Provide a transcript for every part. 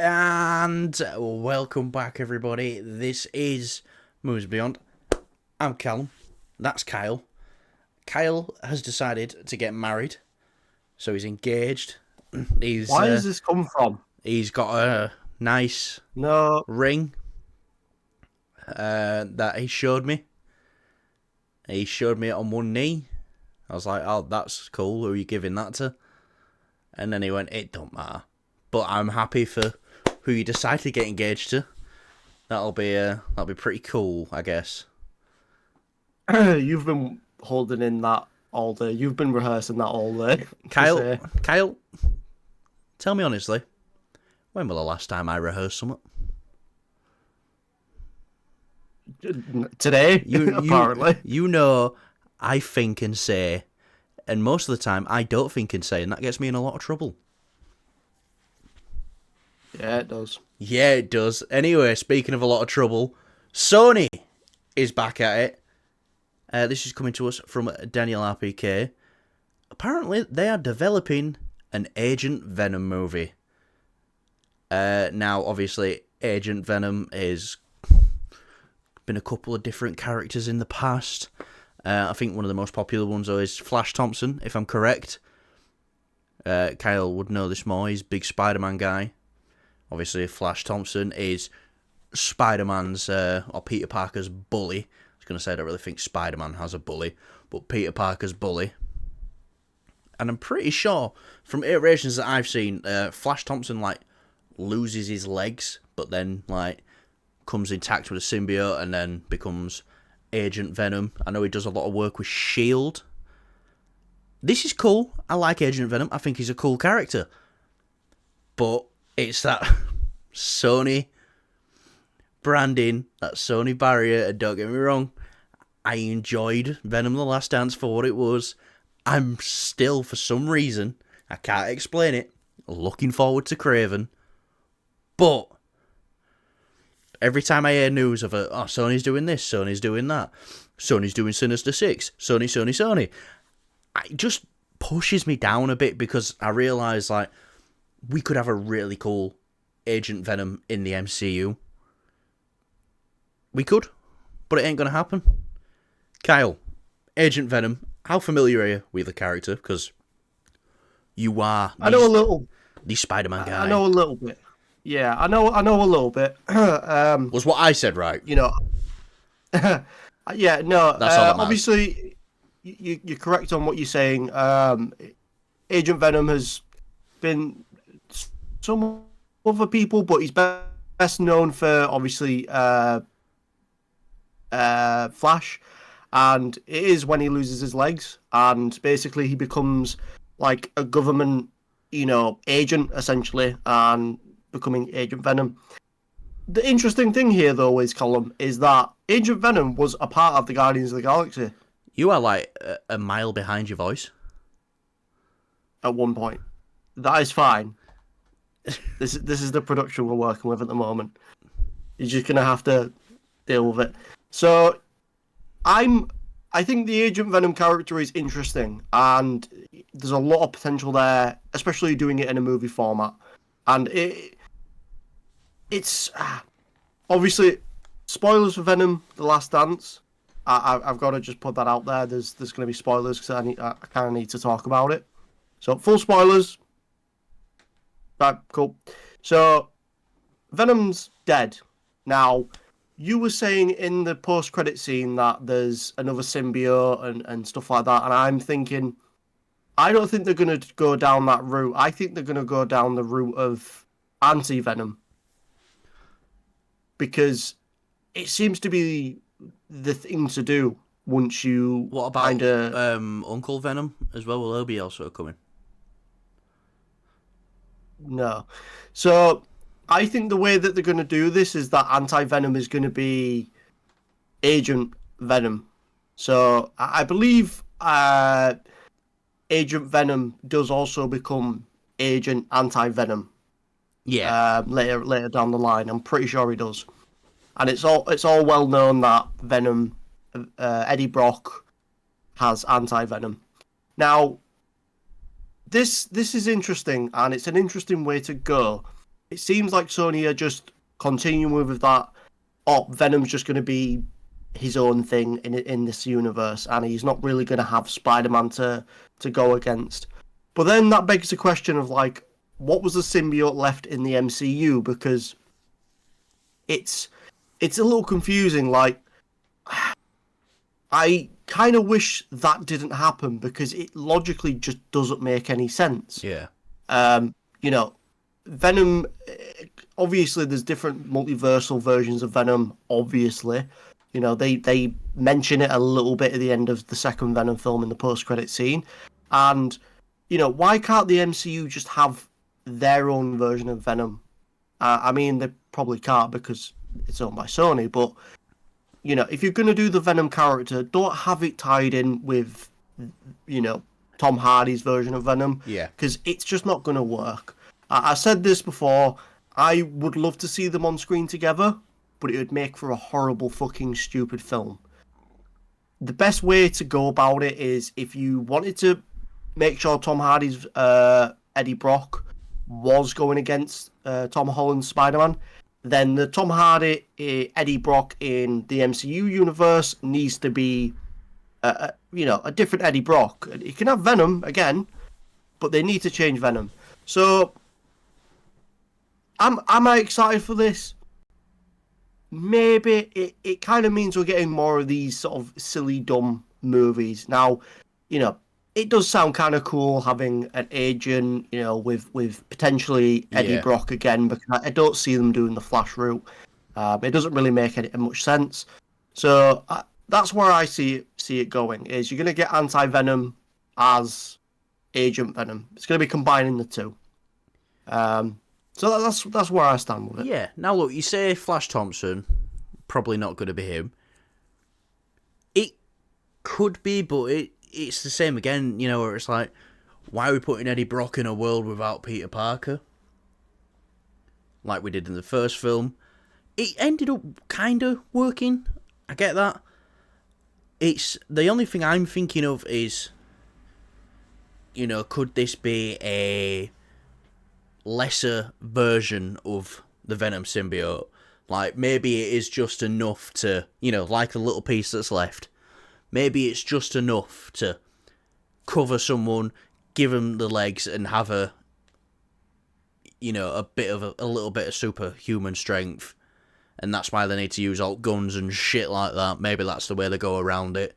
And welcome back, everybody. This is Movies Beyond. I'm Callum. That's Kyle. Kyle has decided to get married, so he's engaged. Why does this come from? He's got a nice No, ring that he showed me. He showed me it on one knee. I was like, "Oh, that's cool. Who are you giving that to?" And then he went, "It don't matter." But I'm happy for who you decide to get engaged to. That'll be pretty cool, I guess. you've been holding in that all day. You've been rehearsing that all day. Kyle, tell me honestly, when was the last time I rehearsed something? Today, apparently. You know, I think and say, and most of the time I don't think and say, and that gets me in a lot of trouble. Yeah, it does. Yeah, it does. Anyway, speaking of a lot of trouble, Sony is back at it. This is coming to us from Daniel RPK. Apparently, they are developing an Agent Venom movie. Now, obviously, Agent Venom has been a couple of different characters in the past. I think one of the most popular ones is Flash Thompson, if I'm correct. Kyle would know this more. He's a big Spider-Man guy. Obviously, Flash Thompson is Spider-Man's, or Peter Parker's bully. I was going to say I don't really think Spider-Man has a bully, but Peter Parker's bully. And I'm pretty sure, from iterations that I've seen, Flash Thompson, loses his legs, but then, comes intact with a symbiote and then becomes Agent Venom. I know he does a lot of work with S.H.I.E.L.D. This is cool. I like Agent Venom. I think he's a cool character. But it's that Sony branding, that Sony barrier, and don't get me wrong, I enjoyed Venom The Last Dance for what it was. I'm still, for some reason, I can't explain it, looking forward to Craven. But every time I hear news of Sony's doing this, Sony's doing that, Sony's doing Sinister Six, Sony, it just pushes me down a bit because I realise, we could have a really cool Agent Venom in the MCU. We could, but it ain't going to happen. Kyle, Agent Venom, how familiar are you with the character? Because you are I know a little. the Spider-Man guy. I know a little bit. Yeah, I know a little bit. Was what I said right? Yeah, no. That's all that matters. Obviously, you're correct on what you're saying. Agent Venom has been some other people, but he's best known for obviously Flash, and it is when he loses his legs, and basically he becomes like a government, agent essentially, and becoming Agent Venom. The interesting thing here, though, Callum, is that Agent Venom was a part of the Guardians of the Galaxy. You are a mile behind your voice. At one point, that is fine. This is the production we're working with at the moment. You're just gonna have to deal with it. So, I think the Agent Venom character is interesting, and there's a lot of potential there, especially doing it in a movie format. And it's obviously spoilers for Venom: The Last Dance. I've got to just put that out there. There's going to be spoilers because I kind of need to talk about it. So full spoilers. Right, cool. So Venom's dead. Now, you were saying in the post-credit scene that there's another symbiote and stuff like that, and I'm thinking, I don't think they're going to go down that route. I think they're going to go down the route of anti-Venom. Because it seems to be the thing to do once you... What about Uncle Venom as well? Will he be also coming? No. So, I think the way that they're going to do this is that anti-Venom is going to be Agent Venom. So, I believe Agent Venom does also become Agent Anti-Venom. Yeah. Later down the line, I'm pretty sure he does. And it's all well known that Venom, Eddie Brock, has anti-Venom. Now, this is interesting, and it's an interesting way to go, it seems like Sony are just continuing with that. Oh, Venom's just going to be his own thing in this universe, and he's not really going to have Spider-Man to go against. But then that begs the question of like, what was the symbiote left in the MCU? Because it's a little confusing. Like, I kind of wish that didn't happen because it logically just doesn't make any sense. Yeah. You know, Venom. Obviously, there's different multiversal versions of Venom. Obviously, you know they mention it a little bit at the end of the second Venom film in the post-credit scene, and you know, why can't the MCU just have their own version of Venom? I mean, they probably can't because it's owned by Sony, but you know, if you're going to do the Venom character, don't have it tied in with, you know, Tom Hardy's version of Venom. Yeah. Because it's just not going to work. I said this before, I would love to see them on screen together, but it would make for a horrible fucking stupid film. The best way to go about it is if you wanted to make sure Tom Hardy's Eddie Brock was going against Tom Holland's Spider-Man, then the Tom Hardy Eddie Brock in the MCU universe needs to be, you know, a different Eddie Brock. You can have Venom again, but they need to change Venom. So, am I excited for this? Maybe it kind of means we're getting more of these sort of silly, dumb movies. Now, you know, it does sound kind of cool having an agent, you know, with potentially Eddie Brock again, because I don't see them doing the Flash route. It doesn't really make much sense. So that's where I see it going. Is you're going to get Anti-Venom as Agent Venom. It's going to be combining the two. So that's where I stand with it. Yeah. Now look, you say Flash Thompson, probably not going to be him. It could be, but it's the same again, you know, where it's like, why are we putting Eddie Brock in a world without Peter Parker? Like we did in the first film. It ended up kind of working. I get that. It's the only thing I'm thinking of is, you know, could this be a lesser version of the Venom symbiote? Like, maybe it is just enough to, you know, like the little piece that's left. Maybe it's just enough to cover someone, give them the legs, and have a, you know, a little bit of superhuman strength. And that's why they need to use all guns and shit like that. Maybe that's the way they go around it.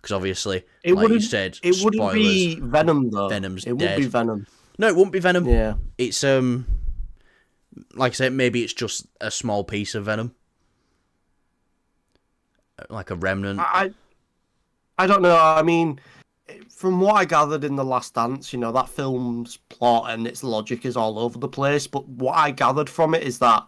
Because obviously, like you said, it spoilers, wouldn't be Venom though. Venom's it dead. Would be Venom. No, it wouldn't be Venom. Yeah. It's like I said, maybe it's just a small piece of Venom, like a remnant. I don't know. I mean, from what I gathered in The Last Dance, you know, that film's plot and its logic is all over the place. But what I gathered from it is that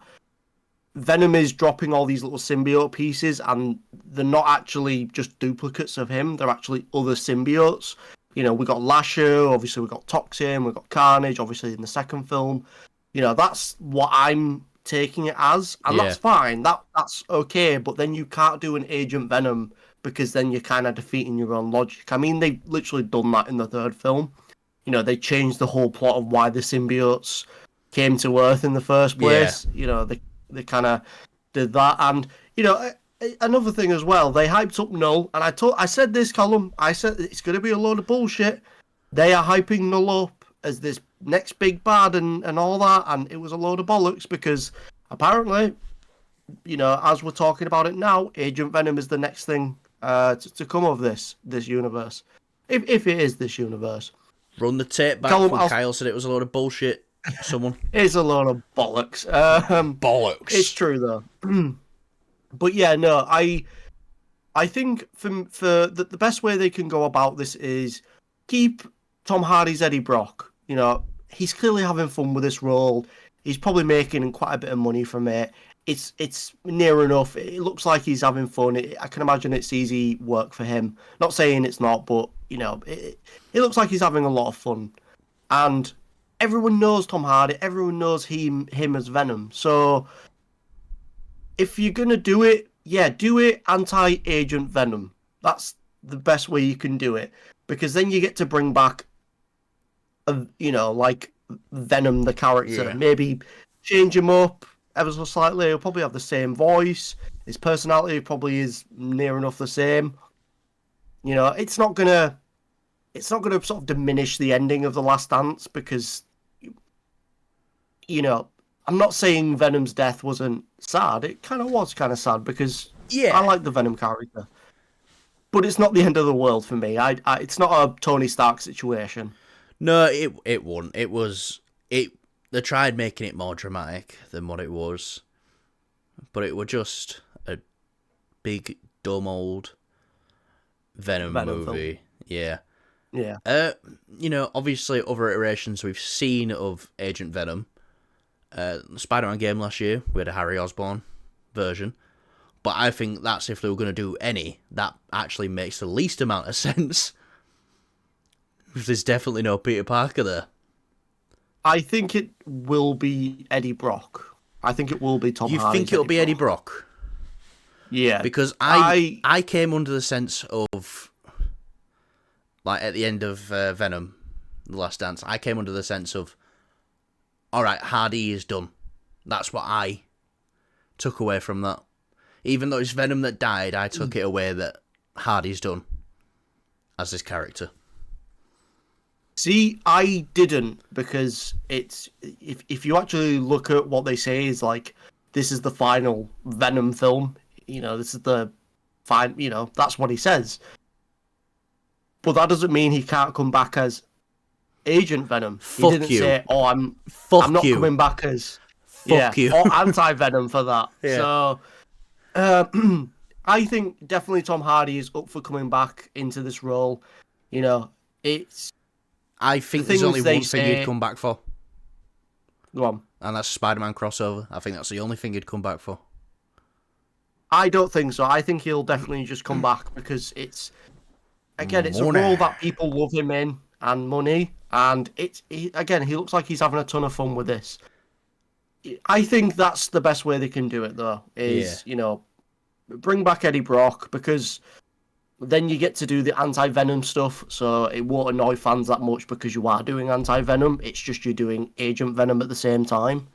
Venom is dropping all these little symbiote pieces, and they're not actually just duplicates of him. They're actually other symbiotes. You know, we got Lasher, obviously we got Toxin, we got Carnage, obviously in the second film. You know, that's what I'm taking it as, and that's fine. That's okay. But then you can't do an Agent Venom, because then you're kind of defeating your own logic. I mean, they've literally done that in the third film. You know, they changed the whole plot of why the symbiotes came to Earth in the first place. Yeah. You know, they kind of did that. And, you know, another thing as well, they hyped up Null. And I said this, Column, I said it's going to be a load of bullshit. They are hyping Null up as this next big bad and all that. And it was a load of bollocks because apparently, you know, as we're talking about it now, Agent Venom is the next thing to come of this universe, if it is this universe. Run the tape back when Kyle said it was a load of bullshit. Someone, it's a load of bollocks. Bollocks. It's true though. But yeah, no, I think for the best way they can go about this is keep Tom Hardy's Eddie Brock. You know, he's clearly having fun with this role. He's probably making quite a bit of money from it. It's near enough. It looks like he's having fun. I can imagine it's easy work for him. Not saying it's not, but you know, it looks like he's having a lot of fun. And everyone knows Tom Hardy. Everyone knows him as Venom. So if you're gonna do it, do it anti-Agent Venom. That's the best way you can do it, because then you get to bring back, you know, like Venom the character. Yeah. Maybe change him up ever so slightly. He'll probably have the same voice. His personality probably is near enough the same. You know, it's not gonna sort of diminish the ending of The Last Dance because, you know, I'm not saying Venom's death wasn't sad. It kind of was kind of sad because I like the Venom character. But it's not the end of the world for me. It's not a Tony Stark situation. No, it wasn't. They tried making it more dramatic than what it was, but it was just a big dumb old Venom movie. Film. Yeah. Yeah. You know, obviously other iterations we've seen of Agent Venom. The Spider-Man game last year, we had a Harry Osborn version. But I think that's if they were going to do any, that actually makes the least amount of sense. There's definitely no Peter Parker there. I think it will be Eddie Brock. I think it will be Tom Hardy. You think it'll be Eddie Brock? Yeah. Because I came under the sense of, like, at the end of Venom, The Last Dance, I came under the sense of, alright, Hardy is done. That's what I took away from that. Even though it's Venom that died, I took it away that Hardy's done as this character. See, I didn't, because it's if you actually look at what they say is like, this is the final Venom film. You know, this is the fine. You know, that's what he says. But that doesn't mean he can't come back as Agent Venom. Fuck he didn't you. say, "Oh, I'm not coming back as you. or anti-Venom for that." Yeah. So, I think definitely Tom Hardy is up for coming back into this role. You know, it's. I think there's only one thing he'd come back for. Go on. And that's Spider-Man crossover. I think that's the only thing he'd come back for. I don't think so. I think he'll definitely just come back because it's a role that people love him in, and money, and he looks like he's having a ton of fun with this. I think that's the best way they can do it, though, is, you know, bring back Eddie Brock, because then you get to do the anti-Venom stuff, so it won't annoy fans that much because you are doing anti-Venom. It's just you're doing Agent Venom at the same time.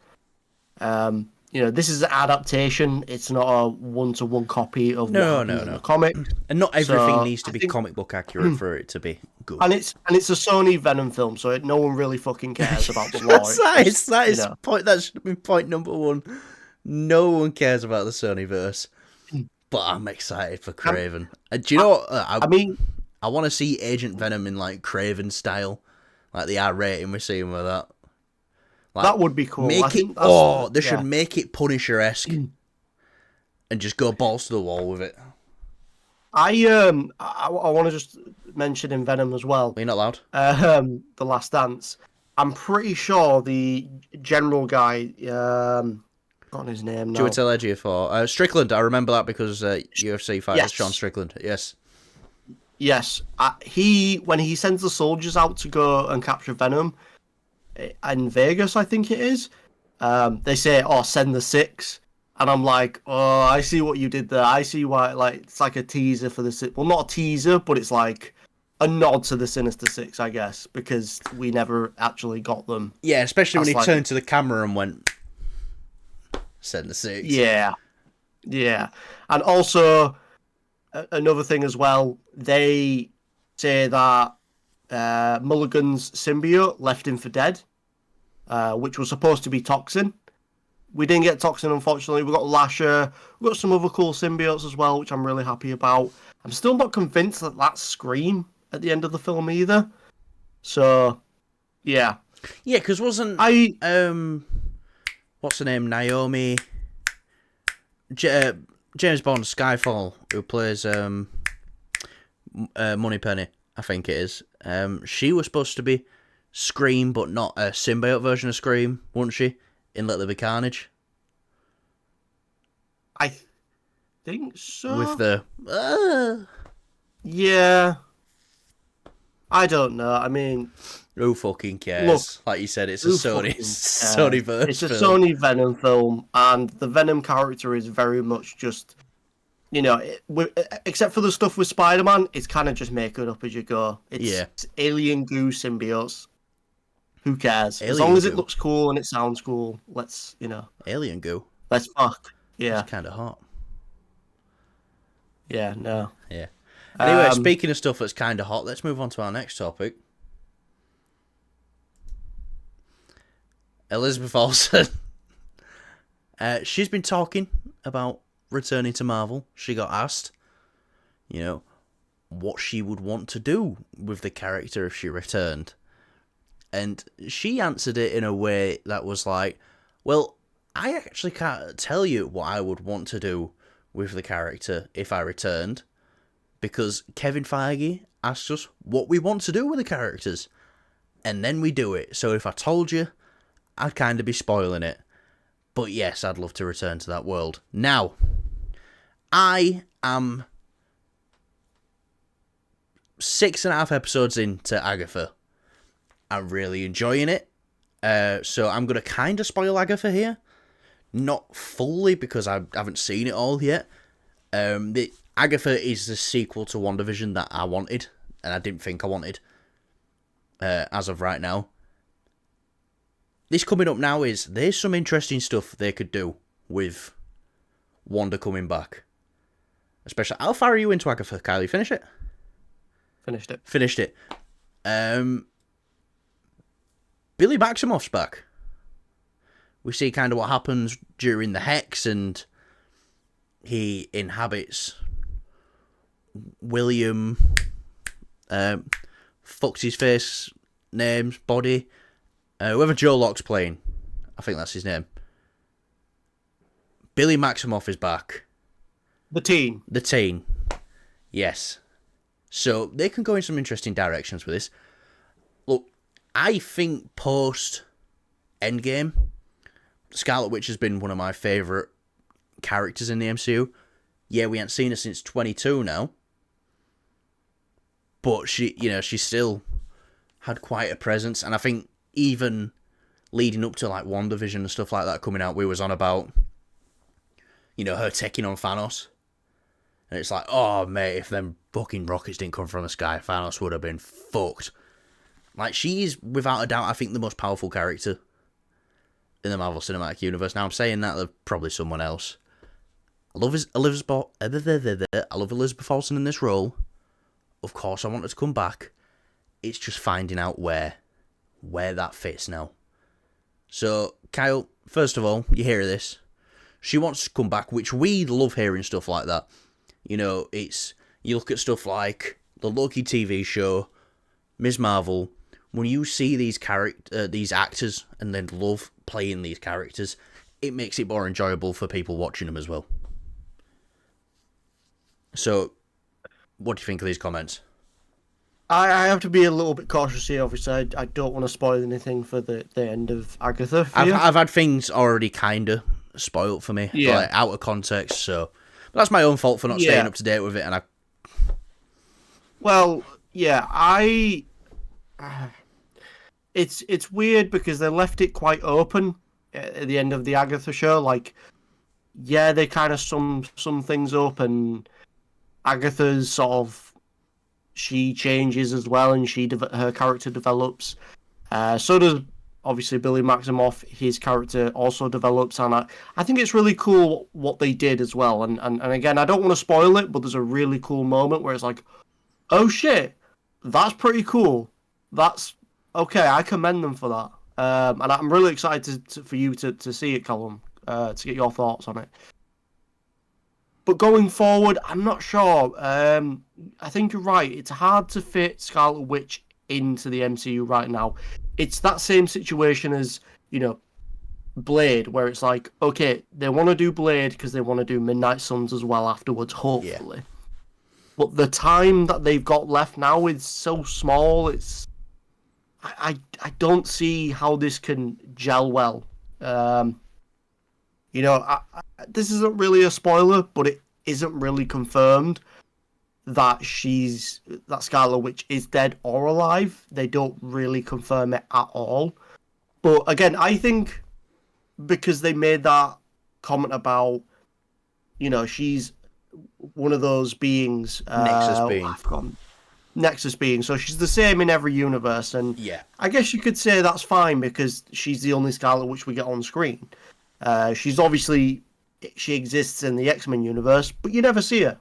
You know, this is an adaptation. It's not a one-to-one copy of what happens in the comic. And not everything needs to be comic book accurate for it to be good. And it's a Sony Venom film, so no one really fucking cares about the lore. That should have been point number one. No one cares about the Sonyverse. But I'm excited for Kraven. Do you know what? I want to see Agent Venom in, like, Kraven style. Like the R rating we're seeing with that. Like, that would be cool. They should make it Punisher-esque. And just go balls to the wall with it. I want to just mention in Venom as well. Are you not allowed? The Last Dance. I'm pretty sure the general guy... Got his name now. Do you tell Edgy for Strickland? I remember that because UFC fighter Sean Strickland. Yes. Yes. When he sends the soldiers out to go and capture Venom in Vegas, I think it is. They say, "Oh, send the 6," and I'm like, "Oh, I see what you did there. I see why." Like, it's like a teaser for the Well, not a teaser, but it's like a nod to the Sinister Six, I guess, because we never actually got them. Yeah, especially when he turned to the camera and went. Send the 6. Yeah. And also, another thing as well, they say that Mulligan's symbiote left him for dead, which was supposed to be Toxin. We didn't get Toxin, unfortunately. We got Lasher. We got some other cool symbiotes as well, which I'm really happy about. I'm still not convinced that that's Scream at the end of the film either. So, yeah. Yeah, because wasn't... what's her name? Naomi... James Bond, Skyfall, who plays Moneypenny, I think it is. She was supposed to be Scream, but not a symbiote version of Scream, wasn't she? In Let There Be Carnage. I think so. With the... Yeah. I don't know. I mean... Who fucking cares? Look, like you said, it's a Sonyverse It's a film. Sony Venom film, and the Venom character is very much just, you know, except for the stuff with Spider-Man, it's kind of just make it up as you go. It's alien goo symbiotes. Who cares? As Alien long as it goo. looks cool and it sounds cool, let's Alien goo. let's fuck. That's Yeah, kind of hot. yeah, no. Yeah. Anyway, Um, speaking of stuff that's kind of hot, let's move on to our next topic. Elizabeth Olsen. She's been talking about returning to Marvel. She got asked, what she would want to do with the character if she returned. And she answered it in a way that was like, well, I actually can't tell you what I would want to do with the character if I returned, because Kevin Feige asked us what we want to do with the characters, and then we do it. So if I told you, I'd kind of be spoiling it. But yes, I'd love to return to that world. Now, I am 6.5 episodes into Agatha. I'm really enjoying it. So I'm going to kind of spoil Agatha here. Not fully, because I haven't seen it all yet. Agatha is the sequel to WandaVision that I wanted, and I didn't think I wanted, as of right now. This coming up now there's some interesting stuff they could do with Wanda coming back. Especially, how far are you into Agatha, Kyle? You finish it? Finished it. Billy Maximoff's back. We see kind of what happens during the Hex, and he inhabits William, fucks his face, name's body, whoever Joe Locke's playing, I think that's his name. Billy Maximoff is back. The teen. Yes. So they can go in some interesting directions with this. Look, I think post Endgame, Scarlet Witch has been one of my favourite characters in the MCU. Yeah, we haven't seen her since 22 now. But she still had quite a presence. And I think even leading up to like WandaVision and stuff like that coming out, we was on about, her taking on Thanos. And it's like, oh, mate, if them fucking rockets didn't come from the sky, Thanos would have been fucked. Like, she's, without a doubt, I think the most powerful character in the Marvel Cinematic Universe. Now, I'm saying that there's probably someone else. I love Elizabeth Olsen in this role. Of course, I want her to come back. It's just finding out where that fits now. So, Kyle, first of all, you hear this. She wants to come back, which we love hearing stuff like that. You look at stuff like the Loki TV show, Ms. Marvel. When you see these actors and then love playing these characters, it makes it more enjoyable for people watching them as well. So, what do you think of these comments? I have to be a little bit cautious here. Obviously, I don't want to spoil anything for the end of Agatha. I've had things already kind of spoiled for me, like out of context. So, but that's my own fault for not staying up to date with it. And it's weird because they left it quite open at the end of the Agatha show. Like, yeah, they kind of sum things up, and Agatha's sort of, she changes as well, and her character develops. So does obviously Billy Maximoff. His character also develops, and I think it's really cool what they did as well. And again, I don't want to spoil it, but there's a really cool moment where it's like, oh shit, that's pretty cool. That's okay. I commend them for that. And I'm really excited for you to see it, Callum, to get your thoughts on it. But going forward, I'm not sure. I think you're right. It's hard to fit Scarlet Witch into the MCU right now. It's that same situation as, Blade, where it's like, okay, they want to do Blade because they want to do Midnight Suns as well afterwards, hopefully. Yeah. But the time that they've got left now is so small. I don't see how this can gel well. This isn't really a spoiler, but it isn't really confirmed that Scarlet Witch is dead or alive. They don't really confirm it at all. But again, I think because they made that comment about, she's one of those beings. Nexus being. I've forgotten. Nexus being, so she's the same in every universe, and Yeah. I guess you could say that's fine because she's the only Scarlet Witch we get on screen. She's obviously she exists in the X-Men universe, but you never see her.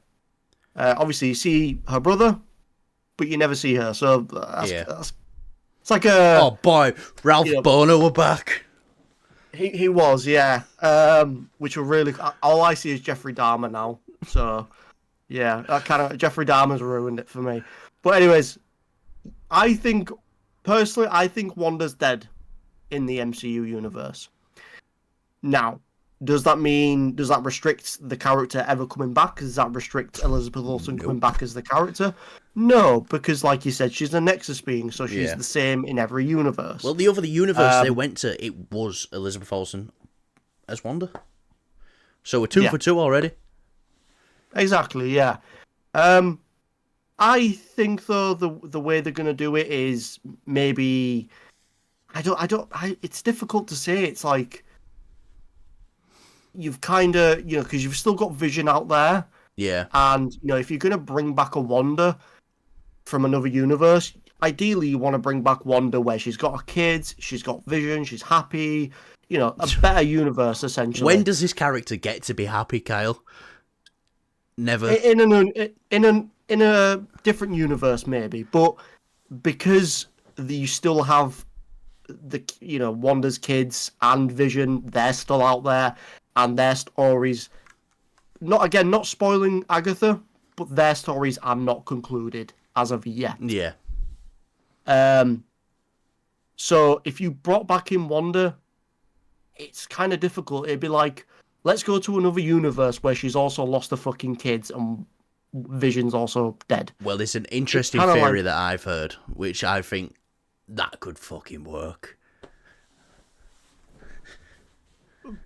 Obviously, you see her brother, but you never see her. So that's it's like a Oh boy, Ralph Bono were back. He was, yeah. Which were really. All I see is Jeffrey Dahmer now. So, yeah, that kind of Jeffrey Dahmer's ruined it for me. But anyways, I think Wanda's dead in the MCU universe. Now, does that restrict the character ever coming back? Does that restrict Elizabeth Olsen coming back as the character? No, because like you said, she's a Nexus being, so she's the same in every universe. Well, the other universe they went to, it was Elizabeth Olsen as Wanda. So we're 2 for 2 already. Exactly, yeah. I think though the way they're gonna do it is maybe it's difficult to say. It's like you've kind of, because you've still got Vision out there. Yeah. And, if you're going to bring back a Wanda from another universe, ideally you want to bring back Wanda where she's got her kids, she's got Vision, she's happy, a better universe, essentially. When does this character get to be happy, Kyle? Never. In a different universe, maybe. But because you still have Wanda's kids and Vision, they're still out there. And their stories, not spoiling Agatha, but their stories are not concluded as of yet. Yeah. So if you brought back in Wanda, it's kind of difficult. It'd be like, let's go to another universe where she's also lost her fucking kids and Vision's also dead. Well, there's an interesting theory that I've heard, which I think that could fucking work.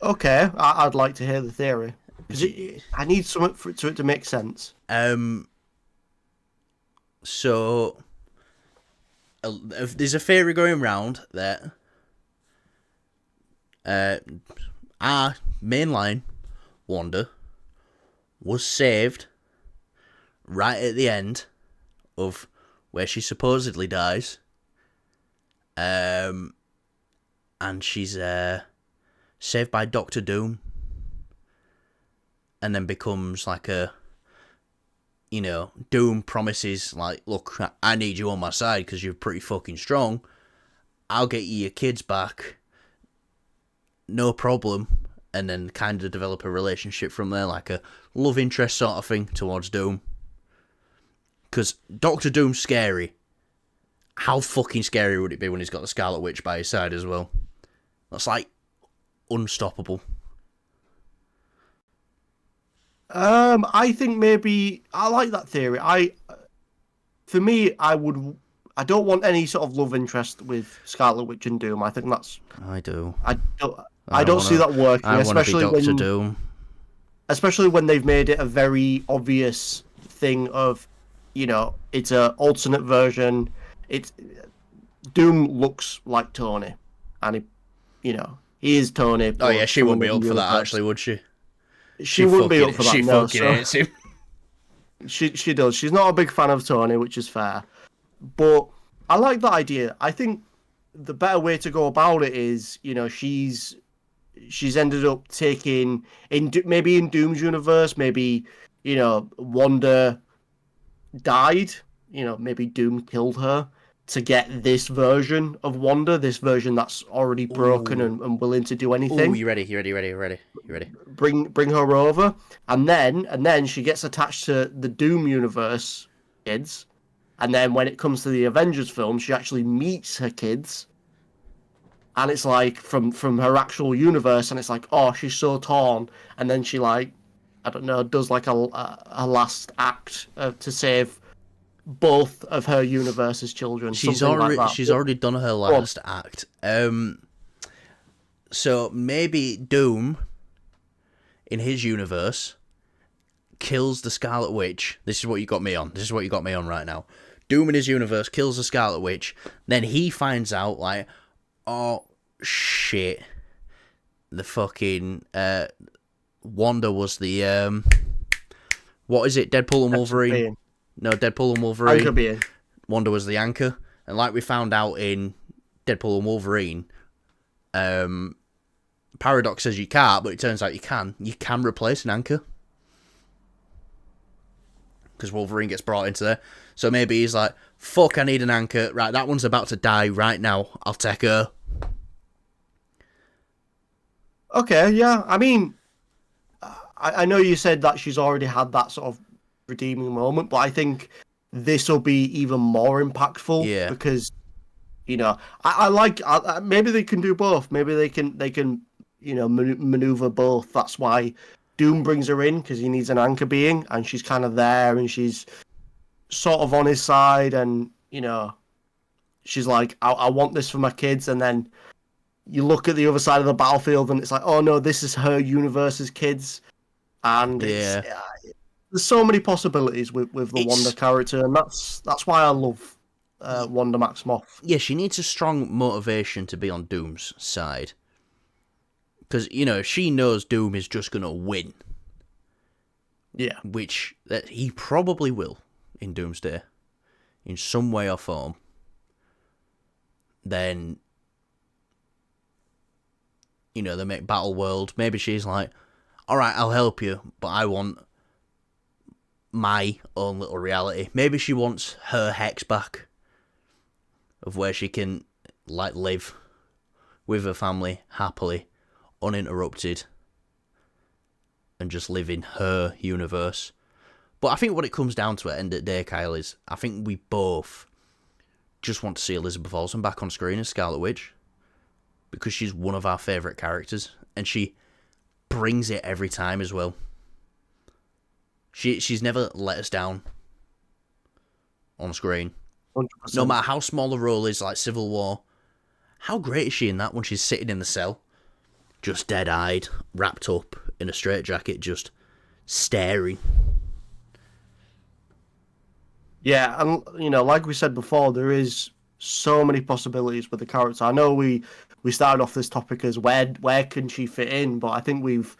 Okay, I'd like to hear the theory. I need something for it to make sense. So, there's a theory going around that our mainline, Wanda, was saved right at the end of where she supposedly dies. And she's saved by Doctor Doom, and then becomes like Doom promises, like, look, I need you on my side because you're pretty fucking strong. I'll get you your kids back, no problem. And then kind of develop a relationship from there, like a love interest sort of thing towards Doom. Because Doctor Doom's scary. How fucking scary would it be when he's got the Scarlet Witch by his side as well? That's like unstoppable. I think maybe I like that theory. I don't want any sort of love interest with Scarlet Witch and Doom. I think that's. I do. I don't see that working, especially when Doctor Doom. Especially when they've made it a very obvious thing of, it's a alternate version. Doom looks like Tony, and he is Tony. Oh yeah, she wouldn't be up for that, actually, would she? She wouldn't be up for that. She fucking hates him. She does. She's not a big fan of Tony, which is fair. But I like that idea. I think the better way to go about it is, she's ended up taking maybe in Doom's universe, maybe Wanda died. Maybe Doom killed her to get this version of Wanda, this version that's already broken and willing to do anything. Ooh, you ready? You ready? Bring her over, and then she gets attached to the Doom universe kids, and then when it comes to the Avengers film, she actually meets her kids, and it's like from her actual universe, and it's like, oh, she's so torn, and then she does like a last act to save both of her universe's children. She's already done her last act. So maybe Doom, in his universe, kills the Scarlet Witch. This is what you got me on. This is what you got me on right now. Doom in his universe kills the Scarlet Witch. Then he finds out, like, oh shit, the fucking Wanda was the what is it? Deadpool and Wolverine. No, Deadpool and Wolverine. Wanda was the anchor, and like we found out in Deadpool and Wolverine, Paradox says you can't, but it turns out you can. You can replace an anchor. Because Wolverine gets brought into there. So maybe he's like, fuck, I need an anchor. Right, that one's about to die right now. I'll take her. Okay, yeah. I mean, I know you said that she's already had that sort of redeeming moment, but I think this will be even more impactful. Yeah. Because, you know, maybe they can do both. Maybe they can maneuver both. That's why Doom brings her in, because he needs an anchor being, and she's kind of there, and she's sort of on his side, and, you know, she's like, I want this for my kids, and then you look at the other side of the battlefield, and it's like, oh no, this is her universe's kids, and Yeah. there's so many possibilities with the Wanda character, and that's why I love Wanda Maximoff. Yeah, she needs a strong motivation to be on Doom's side. Because, you know, she knows Doom is just going to win. Yeah. Which that he probably will in Doomsday. In some way or form. Then, you know, they make Battle World. Maybe she's like, alright, I'll help you, but I want my own little reality. Maybe she wants her hex back. Of where she can, like, live with her family happily, uninterrupted, and just live in her universe. But I think what it comes down to at the end of the day, Kyle, is I think we both just want to see Elizabeth Olsen back on screen as Scarlet Witch, because she's one of our favourite characters, and she brings it every time as well. She's never let us down on screen. 100%. No matter how small the role is, like Civil War, how great is she in that when she's sitting in the cell? Just dead-eyed, wrapped up in a straitjacket, just staring. Yeah, and, you know, like we said before, there is so many possibilities with the character. I know we started off this topic as where can she fit in, but I think we've,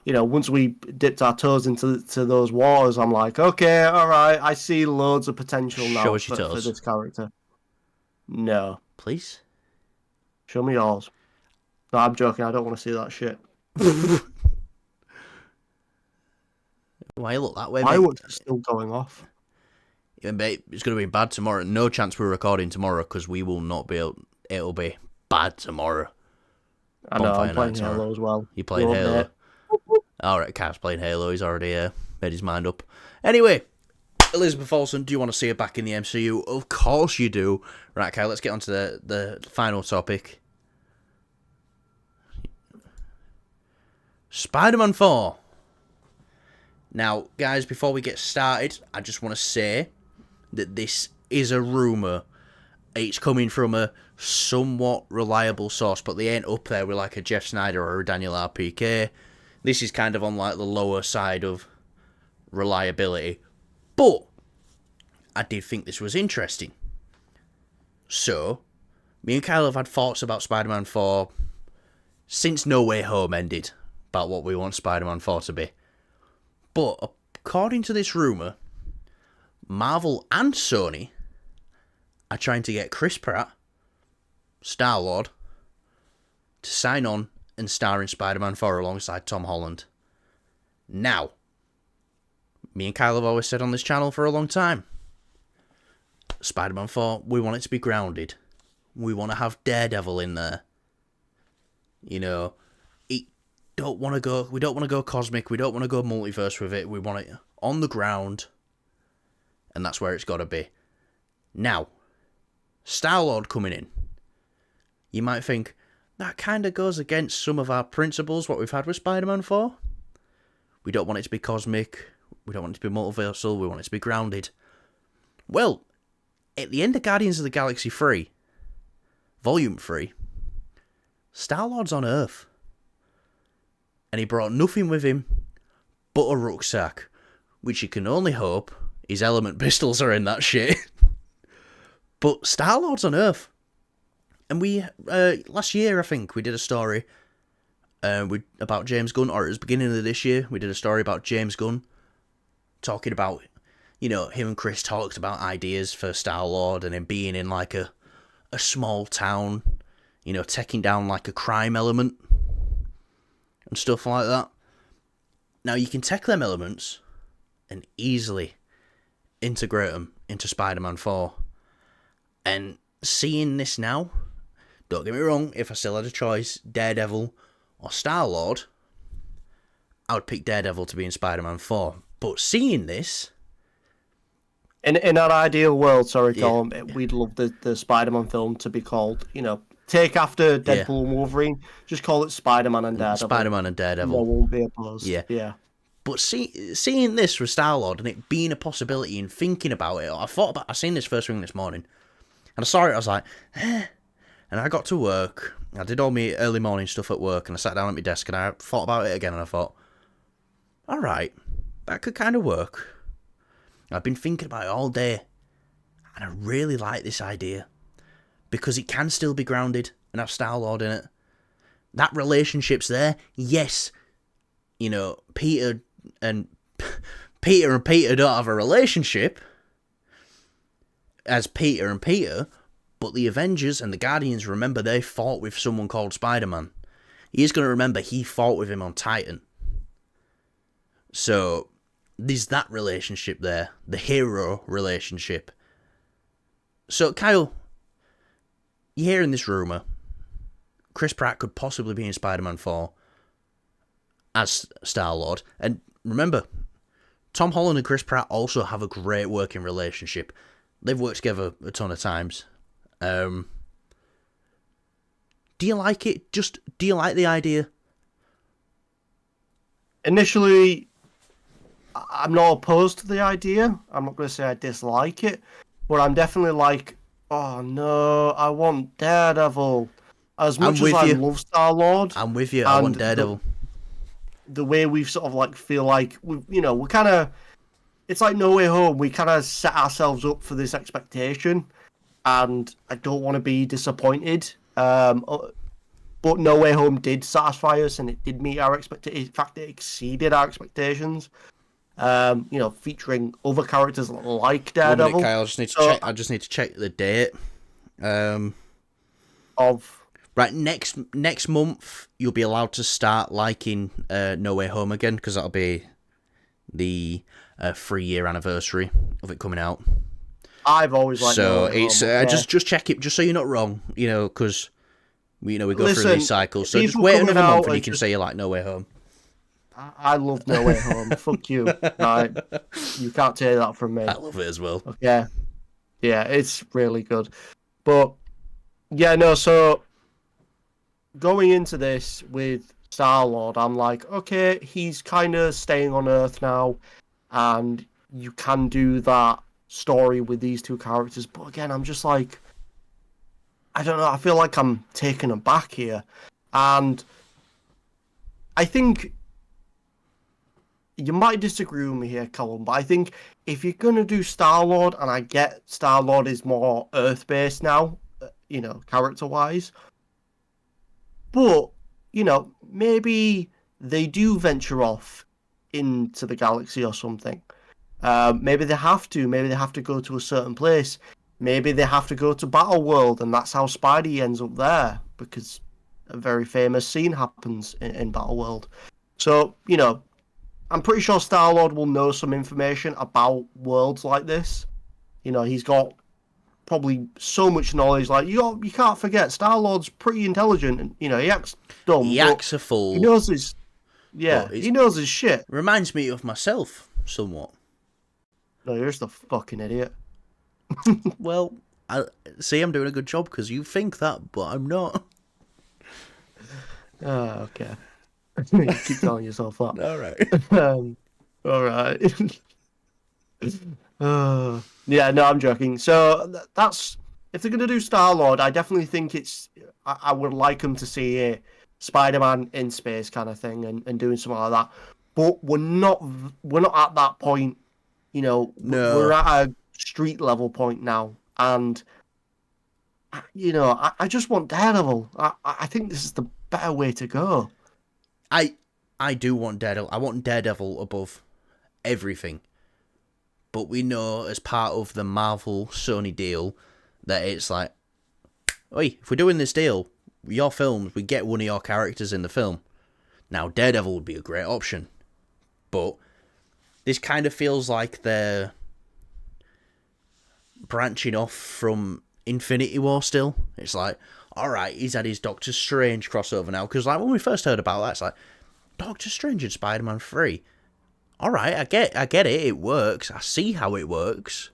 you know, once we dipped our toes into those waters, I'm like, okay, all right, I see loads of potential now for this character. No. Please? Show me yours. No, I'm joking. I don't want to see that shit. Why you look that way, My mate? work's still going off. Yeah, mate, it's going to be bad tomorrow. No chance we're recording tomorrow, because we will not be able... It'll be bad tomorrow. I know, I'm playing Halo as well. You playing Halo? Alright, Cap's playing Halo. He's already made his mind up. Anyway, Elizabeth Olsen, do you want to see her back in the MCU? Of course you do. Right, Kyle, let's get on to the final topic. Spider-Man 4. Now, guys, before we get started, I just want to say that this is a rumour. It's coming from a somewhat reliable source, but they ain't up there with like a Jeff Snyder or a Daniel RPK. This is kind of on like the lower side of reliability. But I did think this was interesting. So, me and Kyle have had thoughts about Spider-Man 4 since No Way Home ended, about what we want Spider-Man 4 to be. But according to this rumour, Marvel and Sony are trying to get Chris Pratt, Star-Lord, to sign on and star in Spider-Man 4 alongside Tom Holland. Now, me and Kyle have always said on this channel for a long time, Spider-Man 4, we want it to be grounded. We want to have Daredevil in there. You know, we don't want to go cosmic, we don't want to go multiverse with it, we want it on the ground, and that's where it's got to be. Now, Star-Lord coming in. You might think, that kind of goes against some of our principles, what we've had with Spider-Man 4. We don't want it to be cosmic, we don't want it to be multiversal, we want it to be grounded. Well, at the end of Guardians of the Galaxy 3, Volume 3, Star-Lord's on Earth. And he brought nothing with him but a rucksack, which you can only hope his element pistols are in that shit. But Star-Lord's on Earth. And we, last year I think, we did a story about James Gunn, or it was beginning of this year, we did a story about James Gunn, talking about him and Chris talked about ideas for Star-Lord and him being in like a small town, taking down like a crime element and stuff like that. Now you can take them elements and easily integrate them into Spider-Man 4. And seeing this now, don't get me wrong, if I still had a choice, Daredevil or Star-Lord, I would pick Daredevil to be in Spider-Man 4. But seeing this... In our ideal world, Colin, we'd love the Spider-Man film to be called, take after Deadpool and Wolverine, just call it Spider-Man and Daredevil. Spider-Man and Daredevil. No one won't be opposed. Yeah. But seeing this with Star-Lord and it being a possibility and thinking about it, I seen this first thing this morning, and I saw it, I was like, eh. And I got to work, I did all my early morning stuff at work, and I sat down at my desk and I thought about it again, and I thought, alright, that could kind of work. I've been thinking about it all day, and I really like this idea, because it can still be grounded and have Star-Lord in it. That relationship's there, yes. Peter and Peter don't have a relationship as Peter and Peter, but the Avengers and the Guardians remember they fought with someone called Spider-Man. He's going to remember he fought with him on Titan. So there's that relationship there, the hero relationship. So Kyle, you're hearing this rumour. Chris Pratt could possibly be in Spider-Man 4 as Star-Lord. And remember, Tom Holland and Chris Pratt also have a great working relationship. They've worked together a ton of times. Do you like it? Do you like the idea? Initially, I'm not opposed to the idea. I'm not going to say I dislike it. But I'm definitely like, oh no, I want Daredevil. As much as I love Star-Lord. I'm with you, I want Daredevil. The way we've sort of like feel like, we're kind of, it's like No Way Home. We kind of set ourselves up for this expectation. And I don't want to be disappointed. But No Way Home did satisfy us, and it did meet our expectations. In fact, it exceeded our expectations. Featuring other characters like Daredevil. 1 minute, Kyle, I just need to check the date. Right, next month you'll be allowed to start liking No Way Home again, because that'll be the 3-year anniversary of it coming out. I've always liked No Way Home. Just check it, just so you're not wrong, because we go through these cycles. So just wait another month and you can say you like No Way Home. I love No Way Home. Fuck you. Right? You can't take that from me. I love it as well. Okay. Yeah, it's really good. But so going into this with Star-Lord, I'm like, okay, he's kind of staying on Earth now, and you can do that story with these two characters. But again, I'm just like, I don't know, I feel like I'm taken aback here. And I think you might disagree with me here, Colin, but I think if you're going to do Star-Lord, and I get Star-Lord is more Earth-based now, character-wise, but, maybe they do venture off into the galaxy or something. Maybe they have to. Maybe they have to go to a certain place. Maybe they have to go to Battle World, and that's how Spidey ends up there, because a very famous scene happens in Battle World. So, I'm pretty sure Star-Lord will know some information about worlds like this. He's got probably so much knowledge. Like, you can't forget, Star-Lord's pretty intelligent, and, he acts dumb. He acts a fool. He knows his... Yeah, he knows his shit. Reminds me of myself, somewhat. No, you're just a fucking idiot. Well, I'm doing a good job because you think that, but I'm not. Oh, okay. You keep telling yourself that. All right. Yeah, no, I'm joking. So that's, if they're gonna do Star-Lord, I definitely think I would like them to see a Spider-Man in space kind of thing and doing something like that. But we're not at that point. No. We're at a street level point now, and I just want Daredevil. I think this is the better way to go. I do want Daredevil. I want Daredevil above everything. But we know as part of the Marvel Sony deal that it's like, oi, if we're doing this deal, your films, we get one of your characters in the film. Now, Daredevil would be a great option. But this kind of feels like they're branching off from Infinity War still. It's like, alright, he's had his Doctor Strange crossover now. Because like when we first heard about that, it's like, Doctor Strange and Spider-Man 3. Alright, I get it, it works. I see how it works.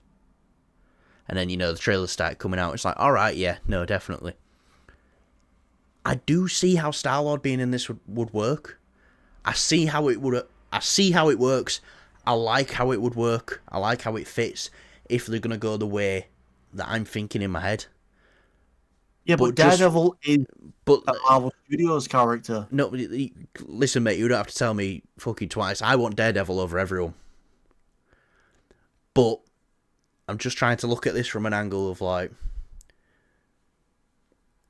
And then, the trailers start coming out. It's like, alright, yeah, no, definitely. I do see how Star-Lord being in this would work. I see how it works. I like how it would work. I like how it fits if they're going to go the way that I'm thinking in my head. Yeah, but Daredevil is a Marvel Studios character. No, listen, mate, you don't have to tell me fucking twice. I want Daredevil over everyone. But I'm just trying to look at this from an angle of like,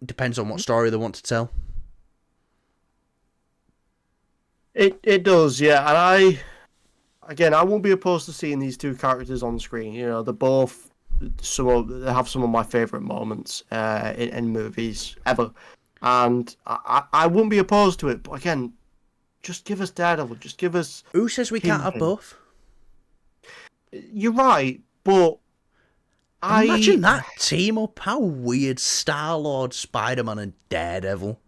depends on what story they want to tell. It does, yeah. And I won't be opposed to seeing these two characters on screen. They're both they have some of my favourite moments in movies ever, and I wouldn't be opposed to it. But again, just give us Daredevil. Just give us. Who says we can't have both? You're right, but imagine that team up. How weird! Star-Lord, Spider-Man, and Daredevil.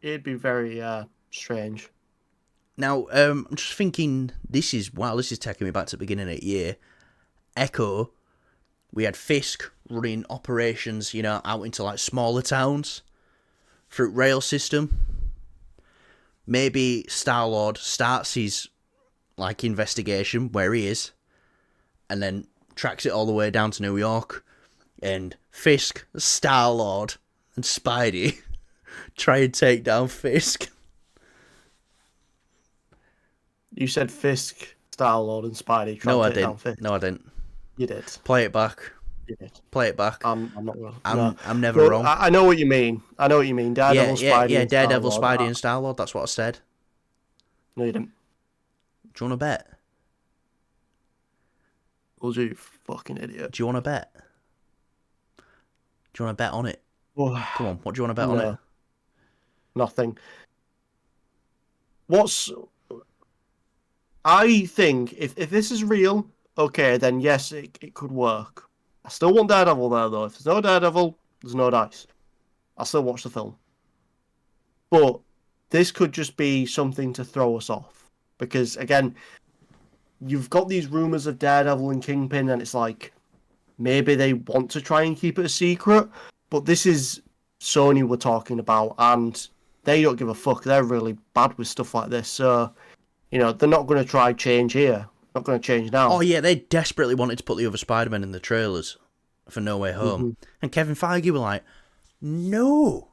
It'd be very strange. Now, I'm just thinking. This is taking me back to the beginning of the year. Echo, we had Fisk running operations, out into like smaller towns through rail system. Maybe Star-Lord starts his like investigation where he is, and then tracks it all the way down to New York, and Fisk, Star-Lord, and Spidey try and take down Fisk. You said Fisk, Star-Lord, and Spidey trying to take down Fisk. No, I didn't. You did. Play it back. You did. Play it back. I'm not wrong. I'm never wrong. I know what you mean. Daredevil, Spidey. Yeah, Daredevil, Spidey, and Star-Lord. That's what I said. No, you didn't. Do you want to bet? Was you fucking idiot? Do you want to bet? Do you want to bet on it? Come on, what do you want to bet on it? Nothing. I think if this is real, okay, then yes, it could work. I still want Daredevil there, though. If there's no Daredevil, there's no dice. I'll still watch the film. But this could just be something to throw us off. Because, again, you've got these rumours of Daredevil and Kingpin, and it's like, maybe they want to try and keep it a secret, but this is Sony we're talking about, and they don't give a fuck. They're really bad with stuff like this, so, they're not going to try change here. Not going to change now. Oh, yeah, they desperately wanted to put the other Spider-Man in the trailers for No Way Home. Mm-hmm. And Kevin Feige were like, no.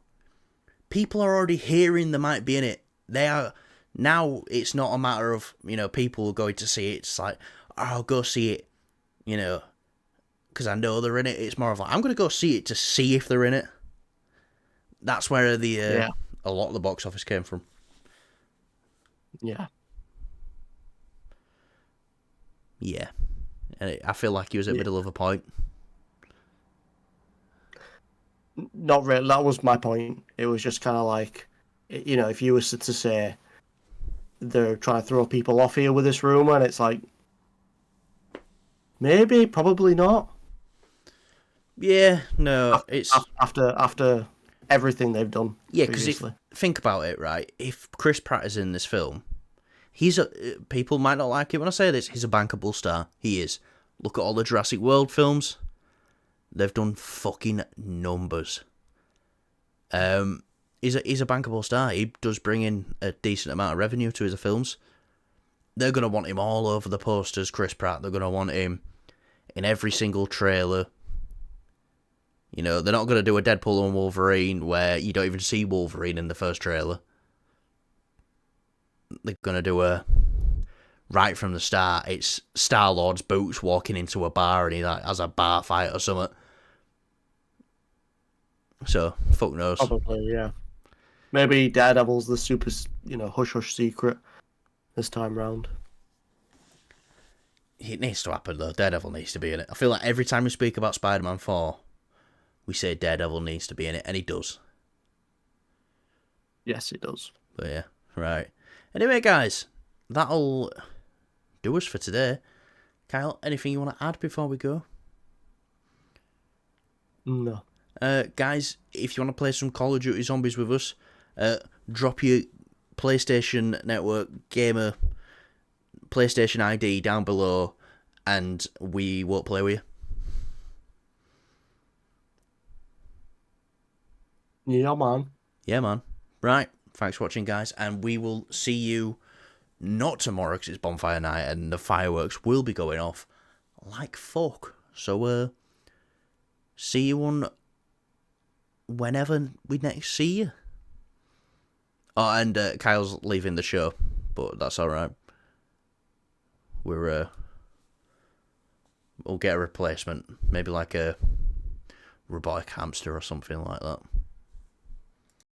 People are already hearing they might be in it. They are. Now it's not a matter of, people going to see it. It's like, I'll go see it, because I know they're in it. It's more of like, I'm going to go see it to see if they're in it. That's where a lot of the box office came from. Yeah. Yeah. And I feel like he was at middle of a point. Not really. That was my point. It was just kind of like, if you were to say they're trying to throw people off here with this rumor, and it's like, maybe, probably not. Yeah, no, it's after everything they've done. Yeah, because think about it, right? If Chris Pratt is in this film, people might not like it when I say this. He's a bankable star. He is. Look at all the Jurassic World films. They've done fucking numbers. He's a bankable star. He does bring in a decent amount of revenue to his films. They're going to want him all over the posters, Chris Pratt. They're going to want him in every single trailer. They're not going to do a Deadpool and Wolverine where you don't even see Wolverine in the first trailer. They're going to do right from the start, it's Star-Lord's boots walking into a bar and he has a bar fight or something. So, fuck knows. Probably, yeah. Maybe Daredevil's the super, hush-hush secret this time round. It needs to happen, though. Daredevil needs to be in it. I feel like every time we speak about Spider-Man 4, we say Daredevil needs to be in it, and he does. Yes, it does. But yeah, right. Anyway, guys, that'll do us for today. Kyle, anything you want to add before we go? No. Guys, if you want to play some Call of Duty Zombies with us, drop your PlayStation Network Gamer PlayStation ID down below, and we won't play with you. Yeah, man. Yeah, man. Right. Thanks for watching, guys, and we will see you not tomorrow because it's bonfire night and the fireworks will be going off like fuck. So, see you on whenever we next see you. Oh, and Kyle's leaving the show, but that's alright. We'll get a replacement. Maybe like a robotic hamster or something like that.